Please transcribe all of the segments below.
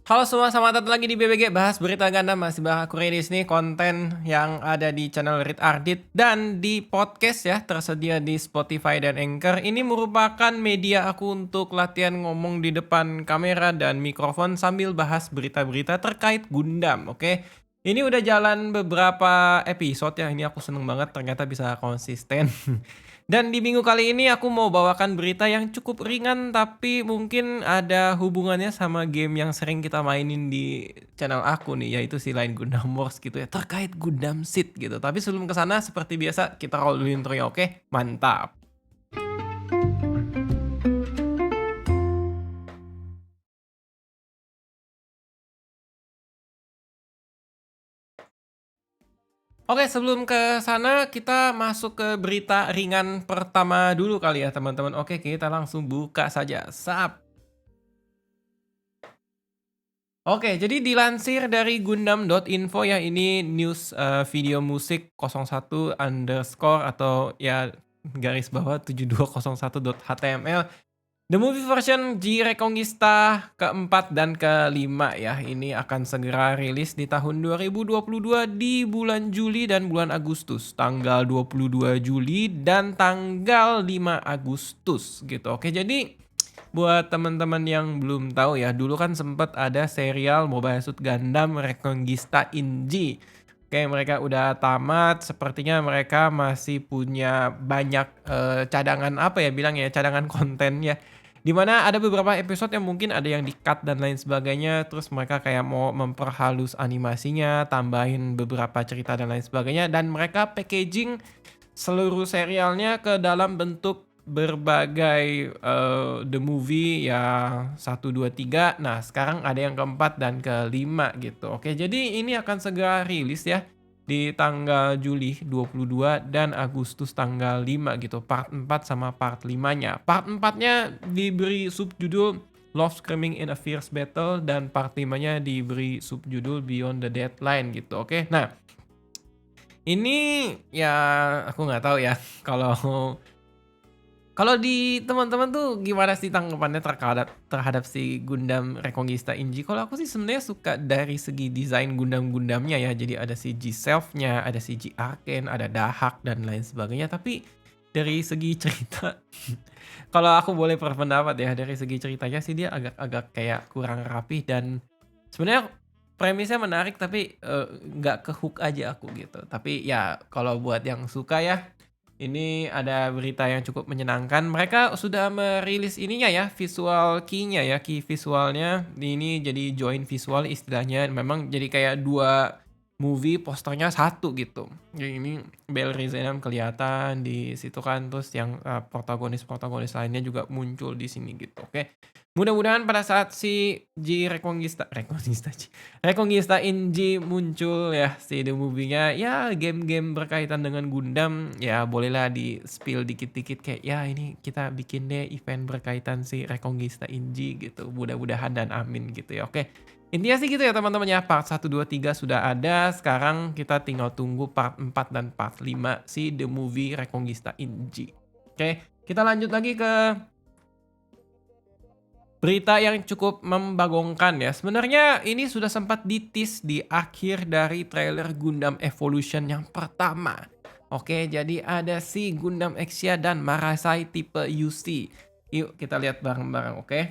Halo semua, selamat datang lagi di BBG Bahas Berita Gundam. Masih bahas aku Redis nih, konten yang ada di channel Read Ardit dan di podcast ya, tersedia di Spotify dan Anchor. Ini merupakan media aku untuk latihan ngomong di depan kamera dan mikrofon sambil bahas berita-berita terkait Gundam, oke? Ini udah jalan beberapa episode ya, ini aku seneng banget ternyata bisa konsisten. Dan di minggu kali ini aku mau bawakan berita yang cukup ringan tapi mungkin ada hubungannya sama game yang sering kita mainin di channel aku nih, yaitu si Line Gundam Wars gitu ya, terkait Gundam Seed gitu. Tapi sebelum ke sana seperti biasa kita roll dulu intronya, oke? Mantap. Oke, sebelum ke sana kita masuk ke berita ringan pertama dulu kali ya teman-teman. Oke, kita langsung buka saja. Sap. Oke, jadi dilansir dari gundam.info ya, ini news video musik 01 underscore atau ya garis bawah 7201.html. The movie version G Reconquista keempat dan kelima ya, ini akan segera rilis di tahun 2022 di bulan Juli dan bulan Agustus. Tanggal 22 Juli dan tanggal 5 Agustus gitu. Oke, jadi buat teman-teman yang belum tahu ya, dulu kan sempat ada serial Mobile Suit Gundam Reconquista Inji. Oke, mereka udah tamat, sepertinya mereka masih punya banyak cadangan apa ya bilang ya, cadangan konten ya. Dimana ada beberapa episode yang mungkin ada yang di-cut dan lain sebagainya, terus mereka kayak mau memperhalus animasinya, tambahin beberapa cerita dan lain sebagainya, dan mereka packaging seluruh serialnya ke dalam bentuk berbagai the movie ya, 1, 2, 3. Nah, sekarang ada yang keempat dan kelima gitu. Oke, jadi ini akan segera rilis ya di tanggal Juli 22 dan Agustus tanggal 5 gitu. Part 4 sama part 5-nya. Part 4-nya diberi subjudul Love Screaming in a Fierce Battle dan part 5-nya diberi subjudul Beyond the Deadline gitu. Oke. Nah, ini ya aku nggak tahu ya kalau kalau di teman-teman tuh gimana sih tanggapannya terhadap terhadap si Gundam Reconquista Inji? Kalau aku sih sebenarnya suka dari segi desain Gundam-Gundamnya ya. Jadi ada si G-Self-nya, ada si G-Arken, ada Dahak dan lain sebagainya. Tapi dari segi cerita, kalau aku boleh berpendapat ya, dari segi ceritanya sih dia agak-agak kayak kurang rapih dan sebenarnya premisnya menarik tapi nggak ke hook aja aku gitu. Tapi ya kalau buat yang suka ya, ini ada berita yang cukup menyenangkan. Mereka sudah merilis ininya ya, visual key-nya ya, key visualnya. Ini jadi joint visual istilahnya. Memang jadi kayak dua movie posternya satu gitu. Jadi ini Bell Rezenam kelihatan di situ kan, terus yang protagonis-protagonis lainnya juga muncul di sini gitu. Oke. Mudah-mudahan pada saat si G Reconquista Inji muncul ya si The Movie-nya, ya game-game berkaitan dengan Gundam ya bolehlah di-spill dikit-dikit kayak ya ini kita bikin deh event berkaitan si Reconquista Inji gitu. Mudah-mudahan dan amin gitu ya. Oke. Intinya sih gitu ya teman-teman ya. Part 1, 2, 3 sudah ada. Sekarang kita tinggal tunggu part 4 dan part 5 si The Movie Reconquista Inji. Oke, kita lanjut lagi ke berita yang cukup membagongkan ya. Sebenarnya ini sudah sempat ditis di akhir dari trailer Gundam Evolution yang pertama. Oke, jadi ada si Gundam Exia dan Marasai tipe UC. Yuk kita lihat bareng-bareng, oke?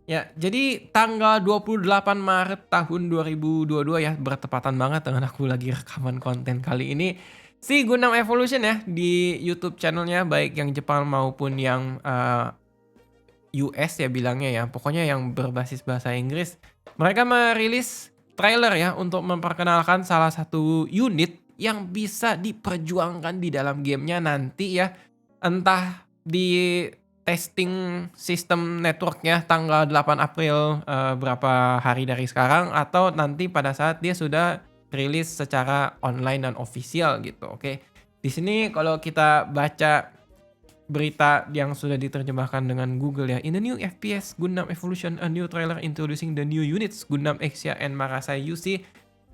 Ya, jadi tanggal 28 Maret tahun 2022 ya, bertepatan banget dengan aku lagi rekaman konten kali ini. Si Gundam Evolution ya di YouTube channelnya baik yang Jepang maupun yang US ya bilangnya ya, pokoknya yang berbasis bahasa Inggris. Mereka merilis trailer ya untuk memperkenalkan salah satu unit yang bisa diperjuangkan di dalam gamenya nanti ya. Entah di testing sistem networknya tanggal 8 April berapa hari dari sekarang, atau nanti pada saat dia sudah rilis secara online dan official gitu, oke. Di sini kalau kita baca berita yang sudah diterjemahkan dengan Google ya. In the new FPS Gundam Evolution, a new trailer introducing the new units Gundam Exia and Marasai UC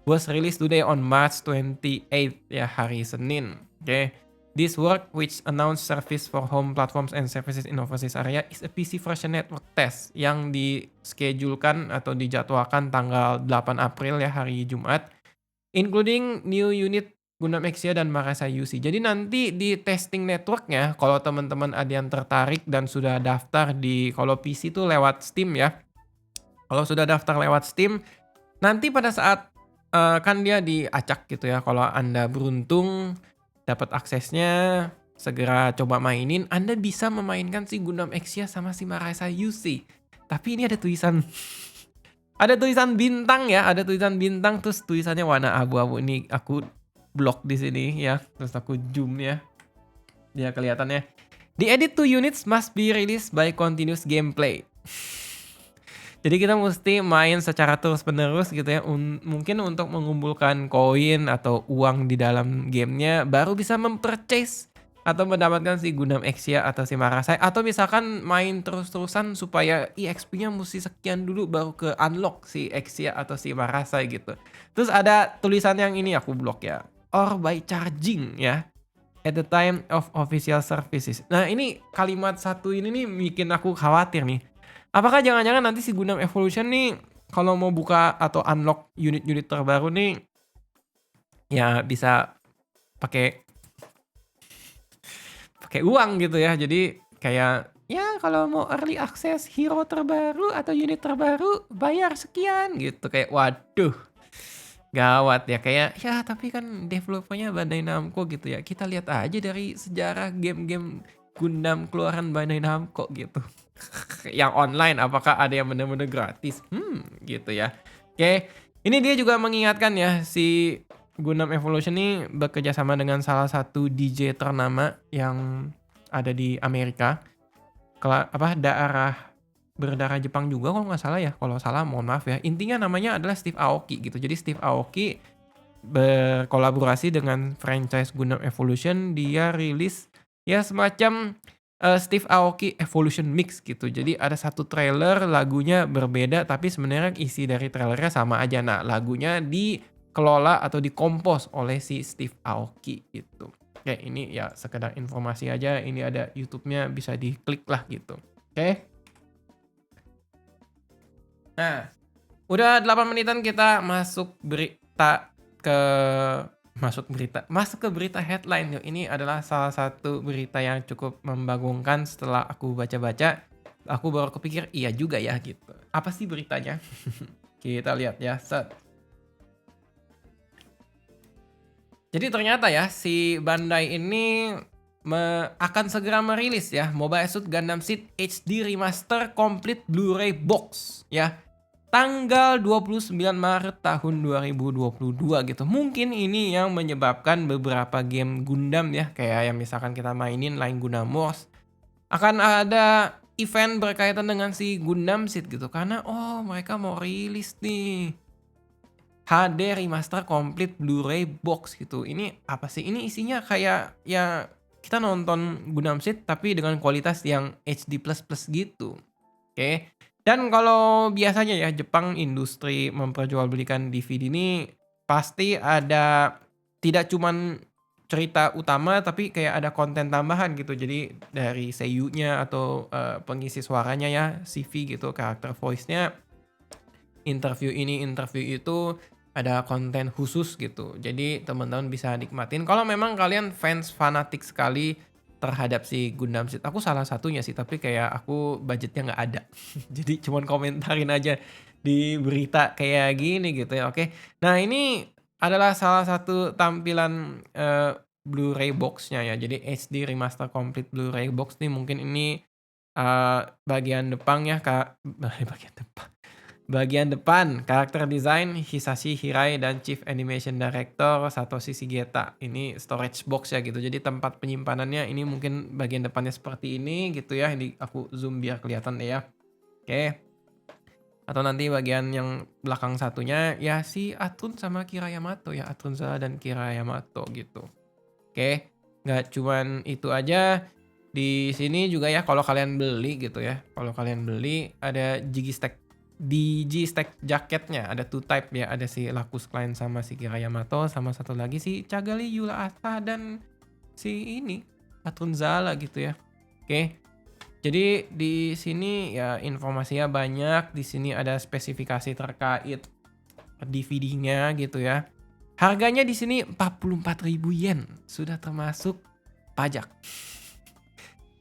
was released today on March 28 ya, hari Senin. Oke. This work, which announced service for home platforms and services in overseas area, is a PC version network test yang dischedulkan atau dijadwalkan tanggal 8 April ya, hari Jumat, including new unit Gundam Exia dan Marasa UC. Jadi nanti di testing networknya, kalau teman-teman ada yang tertarik dan sudah daftar kalau PC tuh lewat Steam ya. Kalau sudah daftar lewat Steam, nanti pada saat kan dia diacak gitu ya. Kalau Anda beruntung dapat aksesnya, segera coba mainin, Anda bisa memainkan si Gundam Exia sama si Marasa UC. Tapi ini ada tulisan ada tulisan bintang ya, ada tulisan bintang terus tulisannya warna abu-abu. Ini aku blok di sini ya, terus aku zoom ya. Dia kelihatannya. The edit 2 units must be released by continuous gameplay. Jadi kita mesti main secara terus-menerus gitu ya. Mungkin untuk mengumpulkan koin atau uang di dalam gamenya baru bisa mempurchase atau mendapatkan si Gundam Exia atau si Marasai. Atau misalkan main terus-terusan supaya EXP-nya mesti sekian dulu baru ke unlock si Exia atau si Marasai gitu. Terus ada tulisan yang ini aku blok ya. Or by charging ya. At the time of official services. Nah ini kalimat satu ini nih bikin aku khawatir nih. Apakah jangan-jangan nanti si Gundam Evolution nih kalau mau buka atau unlock unit-unit terbaru nih ya bisa pakai uang gitu ya. Jadi kayak ya kalau mau early access hero terbaru atau unit terbaru bayar sekian gitu. Kayak waduh. Gawat ya, kayak ya tapi kan developernya Bandai Namco gitu ya. Kita lihat aja dari sejarah game-game Gundam keluaran Bandai Namco gitu. Yang online apakah ada yang benar-benar gratis? Gitu ya. Oke, ini dia juga mengingatkan ya si Gundam Evolution ini bekerja sama dengan salah satu DJ ternama yang ada di Amerika. Daerah berdarah Jepang juga kalau nggak salah ya. Kalau salah mohon maaf ya. Intinya namanya adalah Steve Aoki gitu. Jadi Steve Aoki berkolaborasi dengan franchise Gundam Evolution. Dia rilis ya semacam Steve Aoki Evolution Mix gitu. Jadi ada satu trailer lagunya berbeda tapi sebenarnya isi dari trailernya sama aja. Nah lagunya dikelola atau dikompos oleh si Steve Aoki gitu. Oke ini ya sekedar informasi aja. Ini ada YouTube-nya bisa diklik lah gitu. Oke. Nah, udah 8 menitan kita masuk ke berita headline yuk. Ini adalah salah satu berita yang cukup membagongkan setelah aku baca-baca. Aku baru kepikir iya juga ya gitu. Apa sih beritanya? Kita lihat ya, set. Jadi ternyata ya si Bandai ini akan segera merilis ya Mobile Suit Gundam Seed HD Remaster Complete Blu-ray Box ya. Tanggal 29 Maret tahun 2022 gitu. Mungkin ini yang menyebabkan beberapa game Gundam ya. Kayak yang misalkan kita mainin Line Gundam Wars. Akan ada event berkaitan dengan si Gundam Seed gitu. Karena mereka mau rilis nih. HD Remaster Complete Blu-ray Box gitu. Ini apa sih? Ini isinya kayak ya kita nonton Gundam Seed tapi dengan kualitas yang HD++ gitu. Oke. Dan kalau biasanya ya Jepang industri memperjualbelikan DVD ini pasti ada tidak cuman cerita utama tapi kayak ada konten tambahan gitu. Jadi dari seiyunya atau pengisi suaranya ya, CV gitu, karakter voice-nya, interview ini, interview itu, ada konten khusus gitu. Jadi teman-teman bisa nikmatin. Kalau memang kalian fans fanatik sekali terhadap si Gundam Seed. Aku salah satunya sih, tapi kayak aku budgetnya nggak ada. Jadi cuman komentarin aja di berita kayak gini gitu ya, oke. Nah ini adalah salah satu tampilan Blu-ray box-nya ya. Jadi HD Remaster Complete Blu-ray box nih mungkin ini bagian depan ya, bagian depan, karakter design Hisashi Hirai dan Chief Animation Director Satoshi Shigeta. Ini storage box ya gitu. Jadi tempat penyimpanannya ini mungkin bagian depannya seperti ini gitu ya. Ini aku zoom biar kelihatan deh ya. Oke. Atau nanti bagian yang belakang satunya ya si Atrun sama Kira Yamato ya. Atrunza dan Kira Yamato gitu. Oke. Nggak cuman itu aja. Di sini juga ya kalau kalian beli gitu ya. Kalau kalian beli ada Digi-Stack jaketnya ada 2 type ya, ada si Lacus Clan sama si Kira Yamato, sama satu lagi si Cagali Yula Ata dan si ini Patrunzala gitu ya. Oke. Jadi di sini ya informasinya banyak, di sini ada spesifikasi terkait DVD-nya gitu ya. Harganya di sini 44.000 yen, sudah termasuk pajak.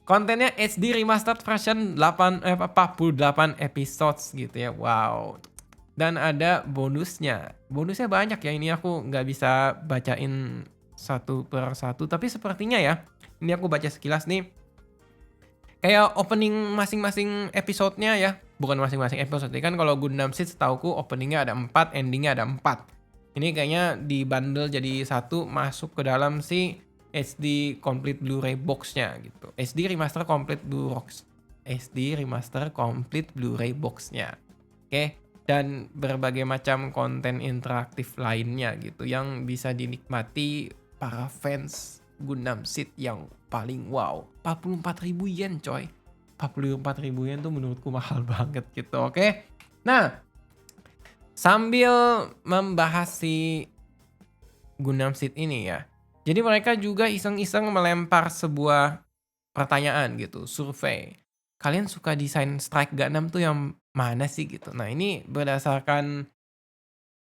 Kontennya HD remastered version 48 episodes gitu ya. Wow. Dan ada bonusnya. Bonusnya banyak ya. Ini aku nggak bisa bacain satu per satu. Tapi sepertinya ya. Ini aku baca sekilas nih. Kayak opening masing-masing episodenya ya. Bukan masing-masing episode. Kan kalau Gundam Seed setauku openingnya ada 4, endingnya ada 4. Ini kayaknya dibundle jadi satu masuk ke dalam si HD Complete Blu-ray box-nya gitu. HD Remaster Complete Blu-ray. HD Remaster Complete Blu-ray box-nya. Oke. Dan berbagai macam konten interaktif lainnya gitu yang bisa dinikmati para fans Gundam Seed yang paling wow. 44.000 yen coy. 44.000 yen tuh menurutku mahal banget gitu, oke. Nah, sambil membahas si Gundam Seed ini ya. Jadi mereka juga iseng-iseng melempar sebuah pertanyaan gitu, survei. Kalian suka desain Strike Gundam tuh yang mana sih gitu. Nah, ini berdasarkan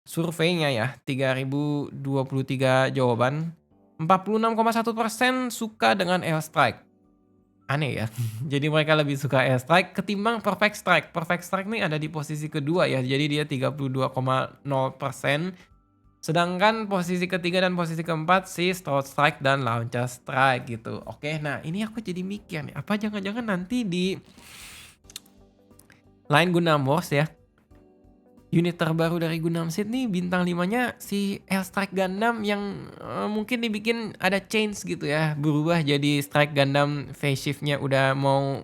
surveinya ya, 3023 jawaban. 46,1% suka dengan Airstrike. Aneh ya. Jadi mereka lebih suka Airstrike ketimbang Perfect Strike. Perfect Strike nih ada di posisi kedua ya. Jadi dia 32,0%. Sedangkan posisi ketiga dan posisi keempat si Stout Strike dan Launcher Strike gitu. Oke, nah ini aku jadi mikir nih. Apa jangan-jangan nanti di Line Gundam Wars ya. Unit terbaru dari Gundam Seed nih bintang 5-nya si Airstrike Gundam yang mungkin dibikin ada change gitu ya. Berubah jadi Strike Gundam phase shift-nya udah mau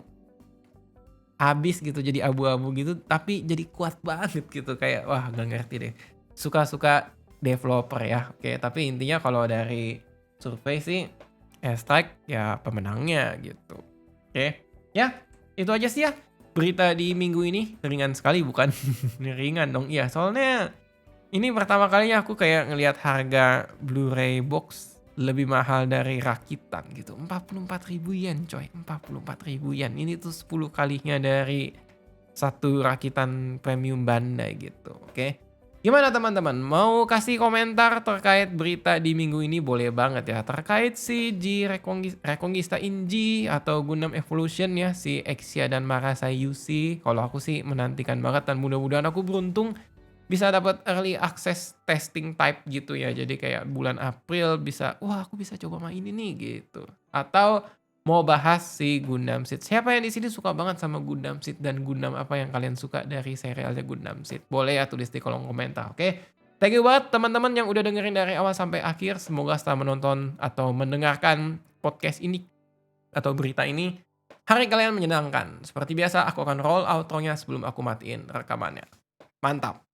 habis gitu jadi abu-abu gitu. Tapi jadi kuat banget gitu. Kayak wah gak ngerti deh. Suka-suka developer ya. Oke, tapi intinya kalau dari survei sih Airstrike ya pemenangnya gitu. Oke. Ya, itu aja sih ya. Berita di minggu ini ringan sekali bukan? Ringan dong. Iya, soalnya ini pertama kalinya aku kayak ngelihat harga Blu-ray box lebih mahal dari rakitan gitu. 44.000 yen coy. 44.000 yen. Ini tuh 10 kalinya dari satu rakitan premium Bandai gitu. Oke. Gimana teman-teman? Mau kasih komentar terkait berita di minggu ini? Boleh banget ya. Terkait si Reconquista Inji atau Gundam Evolution ya. Si Exia dan Marasai UC. Kalau aku sih menantikan banget dan mudah-mudahan aku beruntung bisa dapat early access testing type gitu ya. Jadi kayak bulan April bisa, wah aku bisa coba main ini gitu. Atau mau bahas si Gundam Seed. Siapa yang di sini suka banget sama Gundam Seed dan Gundam apa yang kalian suka dari serialnya Gundam Seed? Boleh ya tulis di kolom komentar, oke? Thank you banget teman-teman yang udah dengerin dari awal sampai akhir. Semoga setelah menonton atau mendengarkan podcast ini atau berita ini, hari kalian menyenangkan. Seperti biasa, aku akan roll outro-nya sebelum aku matiin rekamannya. Mantap!